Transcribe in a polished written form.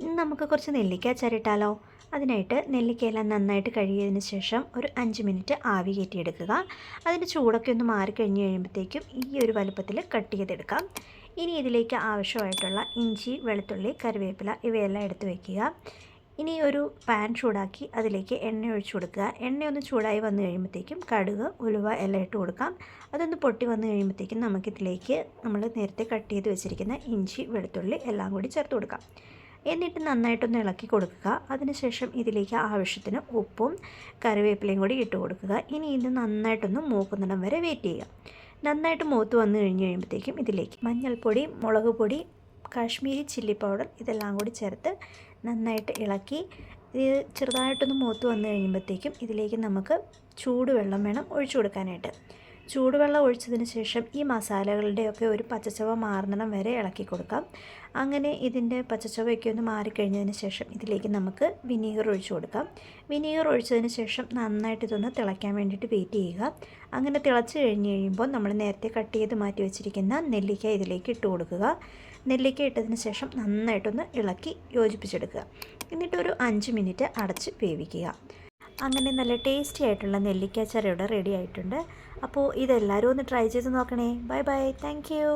ഇനി നമുക്ക് കുറച്ച് നെല്ലിക്ക അച്ചാറിട്ടാലോ. അതിനായിട്ട് നെല്ലിക്കയെല്ലാം നന്നായിട്ട് കഴുകിയതിന് ശേഷം ഒരു 5 മിനിറ്റ് ആവി കയറ്റിയെടുക്കുക. അതിൻ്റെ ചൂടൊക്കെ ഒന്ന് മാറിക്കഴിഞ്ഞ് കഴിയുമ്പോഴത്തേക്കും ഈ ഒരു വലുപ്പത്തിൽ കട്ട് ചെയ്തെടുക്കാം. ഇനി ഇതിലേക്ക് ആവശ്യമായിട്ടുള്ള ഇഞ്ചി, വെളുത്തുള്ളി, കറിവേപ്പില ഇവയെല്ലാം എടുത്ത് വയ്ക്കുക. ഇനി ഒരു പാൻ ചൂടാക്കി അതിലേക്ക് എണ്ണ ഒഴിച്ചു കൊടുക്കുക. എണ്ണയൊന്ന് ചൂടായി വന്നു കഴിയുമ്പോഴത്തേക്കും കടുക്, ഉലുവ എല്ലാം ഇട്ട് കൊടുക്കാം. അതൊന്ന് പൊട്ടി വന്നു കഴിയുമ്പോഴത്തേക്കും നമുക്കിതിലേക്ക് നമ്മൾ നേരത്തെ കട്ട് ചെയ്ത് വെച്ചിരിക്കുന്ന ഇഞ്ചി, വെളുത്തുള്ളി എല്ലാം കൂടി ചേർത്ത് കൊടുക്കാം. എന്നിട്ട് നന്നായിട്ടൊന്ന് ഇളക്കി കൊടുക്കുക. അതിനുശേഷം ഇതിലേക്ക് ആവശ്യത്തിന് ഉപ്പും കറിവേപ്പിലയും കൂടി ഇട്ട് കൊടുക്കുക. ഇനി ഇത് നന്നായിട്ടൊന്ന് മൂക്കുന്നിടം വരെ വെയിറ്റ് ചെയ്യുക. നന്നായിട്ട് മൂത്ത് വന്നു കഴിഞ്ഞ് കഴിയുമ്പോഴത്തേക്കും ഇതിലേക്ക് മഞ്ഞൾപ്പൊടി, മുളക് പൊടി, കാശ്മീരി ചില്ലി പൗഡർ ഇതെല്ലാം കൂടി ചേർത്ത് നന്നായിട്ട് ഇളക്കി ഇത് ചെറുതായിട്ടൊന്ന് മൂത്ത് വന്നു കഴിയുമ്പോഴത്തേക്കും ഇതിലേക്ക് നമുക്ക് ചൂടുവെള്ളം വേണം ഒഴിച്ചു കൊടുക്കാനായിട്ട്. ചൂടുവെള്ളം ഒഴിച്ചതിന് ശേഷം ഈ മസാലകളുടെയൊക്കെ ഒരു പച്ചച്ചവ മാറുന്നിടം വരെ ഇളക്കി കൊടുക്കാം. അങ്ങനെ ഇതിൻ്റെ പച്ചച്ചവയൊക്കെ ഒന്ന് മാറിക്കഴിഞ്ഞതിന് ശേഷം ഇതിലേക്ക് നമുക്ക് വിനീഗർ ഒഴിച്ചു കൊടുക്കാം. വിനീഗർ ഒഴിച്ചതിന് ശേഷം നന്നായിട്ട് ഇതൊന്ന് തിളയ്ക്കാൻ വേണ്ടിയിട്ട് വെയിറ്റ് ചെയ്യുക. അങ്ങനെ തിളച്ച് കഴിഞ്ഞ് കഴിയുമ്പോൾ നമ്മൾ നേരത്തെ കട്ട് ചെയ്ത് മാറ്റി വെച്ചിരിക്കുന്ന നെല്ലിക്ക ഇതിലേക്ക് ഇട്ട് കൊടുക്കുക. നെല്ലിക്ക ഇട്ടതിന് ശേഷം നന്നായിട്ടൊന്ന് ഇളക്കി യോജിപ്പിച്ചെടുക്കുക. എന്നിട്ടൊരു 5 മിനിറ്റ് അടച്ച് വേവിക്കുക. അങ്ങനെ നല്ല ടേസ്റ്റി ആയിട്ടുള്ള നെല്ലിക്ക അച്ചാർ ഇവിടെ റെഡി ആയിട്ടുണ്ട്. അപ്പോൾ ഇതെല്ലാവരും ഒന്ന് ട്രൈ ചെയ്ത് നോക്കണേ. Bye bye. Thank you.